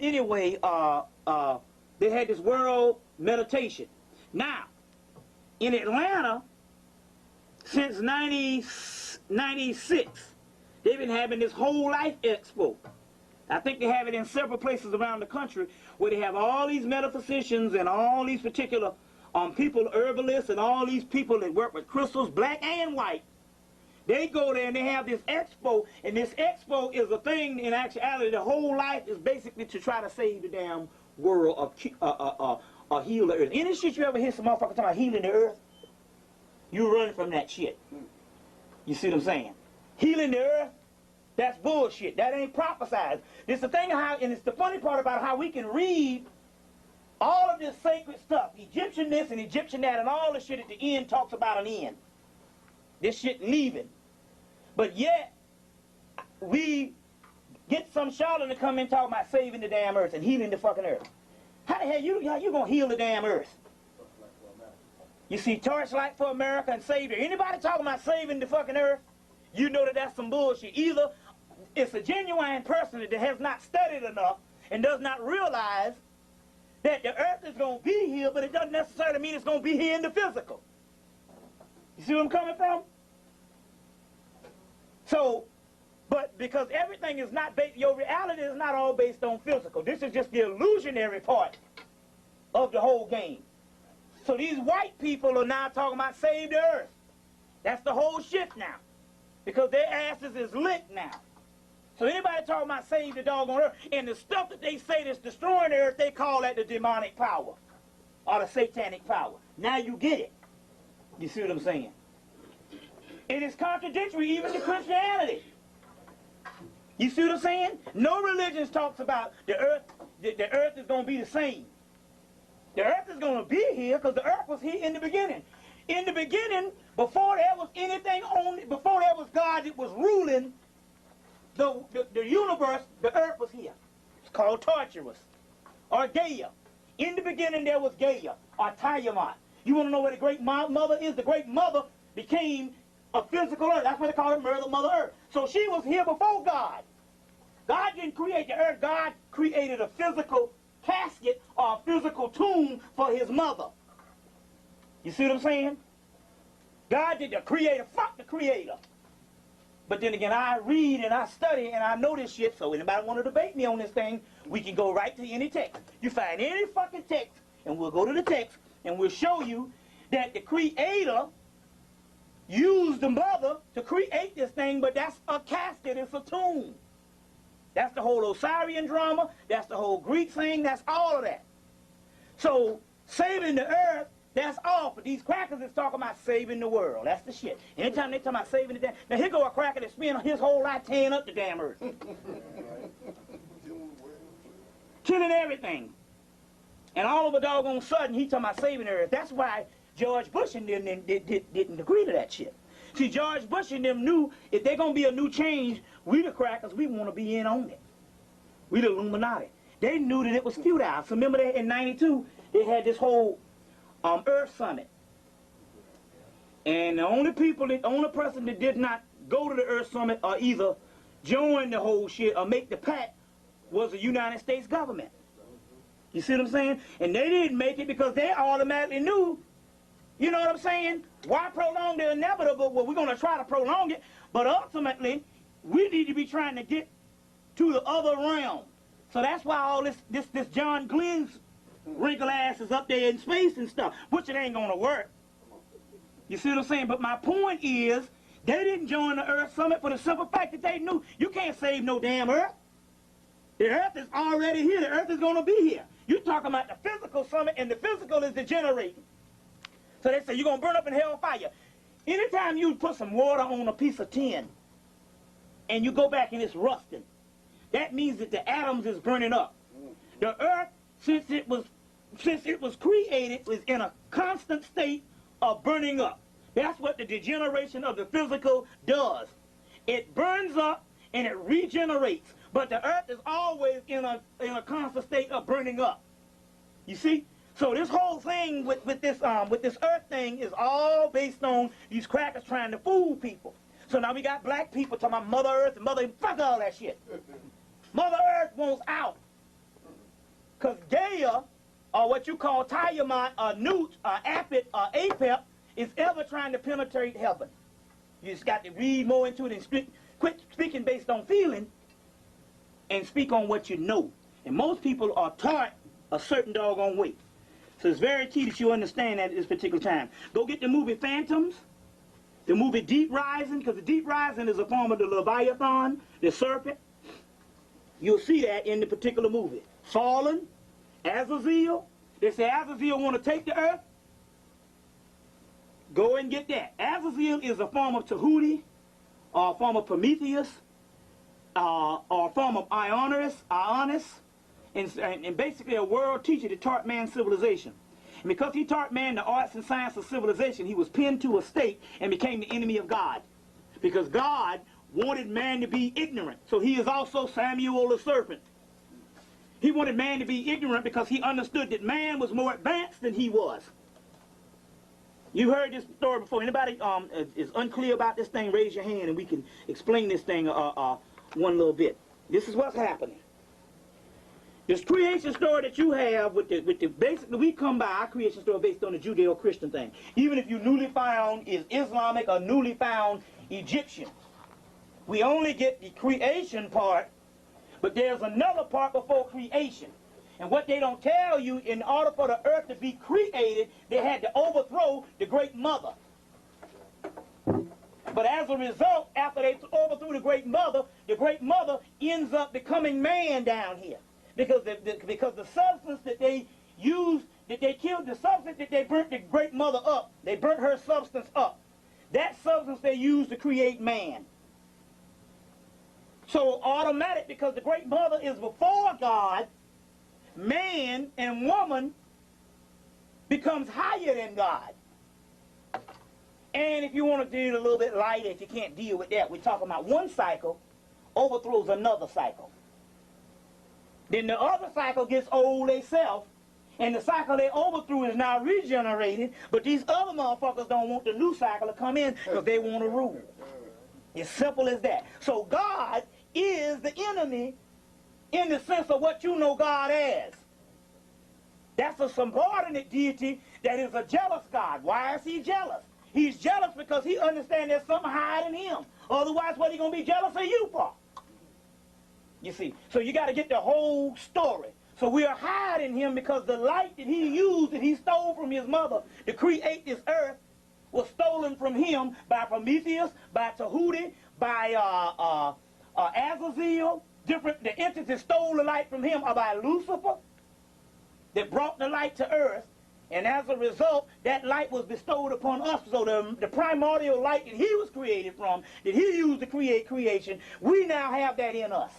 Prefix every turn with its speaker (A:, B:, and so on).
A: anyway, they had this world meditation. Now, in Atlanta, since 96, they've been having this whole life expo. I think they have it in several places around the country where they have all these metaphysicians and all these particular people, herbalists, and all these people that work with crystals, black and white. They go there and they have this expo, and this expo is a thing. In actuality, the whole life is basically to try to save the damn world or heal the earth. Any shit you ever hear some motherfucker talking about healing the earth, you run from that shit. You see what I'm saying? Healing the earth, that's bullshit. That ain't prophesied. It's the thing how, and it's the funny part about how we can read all of this sacred stuff, Egyptian this and Egyptian that, and all the shit at the end talks about an end. This shit leaving. But yet, we get some charlatan to come in talking about saving the damn earth and healing the fucking earth. How the hell you gonna heal the damn earth? You see, Torchlight for America and Savior. Anybody talking about saving the fucking earth, you know that that's some bullshit. Either it's a genuine person that has not studied enough and does not realize that the earth is going to be here, but it doesn't necessarily mean it's going to be here in the physical. You see where I'm coming from? So, but because everything is not based, your reality is not all based on physical. This is just the illusionary part of the whole game. So these white people are now talking about save the earth. That's the whole shit now. Because their asses is lit now. So anybody talking about save the doggone earth, and the stuff that they say that's destroying the earth, they call that the demonic power. Or the satanic power. Now you get it. You see what I'm saying? It is contradictory even to Christianity. You see what I'm saying? No religion talks about the earth is going to be the same. The earth is going to be here because the earth was here in the beginning. In the beginning, before there was anything on it, before there was God that was ruling the universe, the earth was here. It's called Tartarus or Gaia. In the beginning there was Gaia or Tiamat. You want to know where the great mother is? The great mother became a physical earth. That's what they call it, Mother Earth. So she was here before God. God didn't create the earth. God created a physical casket or a physical tomb for his mother. You see what I'm saying? God did the creator. Fuck the creator. But then again, I read and I study and I know this shit, so anybody want to debate me on this thing, we can go right to any text. You find any fucking text, and we'll go to the text, and we'll show you that the creator used the mother to create this thing, but that's a casket, it's a tomb. That's the whole Osirian drama, that's the whole Greek thing, that's all of that. So, saving the earth, that's all. But these crackers is talking about saving the world. That's the shit. Anytime they talk about saving the damn... Now, here go a cracker that spent his whole life tearing up the damn earth. Killing everything. And all of a doggone sudden, he talking about saving the earth. That's why George Bush and them didn't agree to that shit. See, George Bush and them knew if they're going to be a new change, we the crackers, we want to be in on it. We the Illuminati. They knew that it was futile. So remember that in '92, they had this whole Earth Summit. And the only person that did not go to the Earth Summit or either join the whole shit or make the pact was the United States government. You see what I'm saying? And they didn't make it because they automatically knew, you know what I'm saying? Why prolong the inevitable? Well, we're going to try to prolong it, but ultimately, we need to be trying to get to the other realm. So that's why all this John Glenn's wrinkle ass is up there in space and stuff, which it ain't going to work. You see what I'm saying? But my point is, they didn't join the Earth Summit for the simple fact that they knew you can't save no damn Earth. The Earth is already here. The Earth is going to be here. You're talking about the physical summit, and the physical is degenerating. So they say you're going to burn up in hellfire. Anytime you put some water on a piece of tin, and you go back and it's rusting, that means that the atoms is burning up. The Earth, since it was created, was in a constant state of burning up. That's what the degeneration of the physical does. It burns up and it regenerates. But the earth is always in a constant state of burning up. You see? So this whole thing with this earth thing is all based on these crackers trying to fool people. So now we got black people talking about Mother Earth and fuck all that shit. Mother Earth wants out. Because Gaia, or what you call Tiamat, or Newt, or Apit, or Apep, is ever trying to penetrate heaven. You just got to read more into it and quit speaking based on feeling and speak on what you know. And most people are taught a certain doggone way. So it's very key that you understand that at this particular time. Go get the movie Phantoms, the movie Deep Rising, because the Deep Rising is a form of the Leviathan, the serpent. You'll see that in the particular movie. Fallen, Azazel. They say Azazel want to take the earth. Go and get that. Azazel is a form of Tahuti, or a form of Prometheus, or a form of Ionis, and basically a world teacher that taught man civilization. And because he taught man the arts and science of civilization, he was pinned to a stake and became the enemy of God. Because God wanted man to be ignorant. So he is also Samuel the serpent. He wanted man to be ignorant because he understood that man was more advanced than he was. You heard this story before. Anybody is unclear about this thing, raise your hand and we can explain this thing one little bit. This is what's happening. This creation story that you have with the basically we come by our creation story based on the Judeo-Christian thing. Even if you newly found is Islamic or newly found Egyptian. We only get the creation part, but there's another part before creation. And what they don't tell you, in order for the earth to be created, they had to overthrow the Great Mother. But as a result, after they overthrew the Great Mother ends up becoming man down here. Because the substance that they used, that they killed, the substance that they burnt the Great Mother up, they burnt her substance up. That substance they used to create man. So automatic, because the Great Mother is before God, man and woman becomes higher than God. And if you want to deal a little bit lighter, if you can't deal with that, we're talking about one cycle overthrows another cycle. Then the other cycle gets old itself, and the cycle they overthrew is now regenerated, but these other motherfuckers don't want the new cycle to come in because they want to rule. It's simple as that. So God is the enemy in the sense of what you know God as. That's a subordinate deity that is a jealous God. Why is he jealous? He's jealous because he understands there's something higher than him. Otherwise, what are he going to be jealous of you for? You see, so you got to get the whole story. So we are hiding him because the light that he used, that he stole from his mother to create this earth, was stolen from him by Prometheus, by Tahuti, by Azazel. The entities stole the light from him, or by Lucifer, that brought the light to earth. And as a result, that light was bestowed upon us. So the primordial light that he was created from, that he used to create creation, we now have that in us.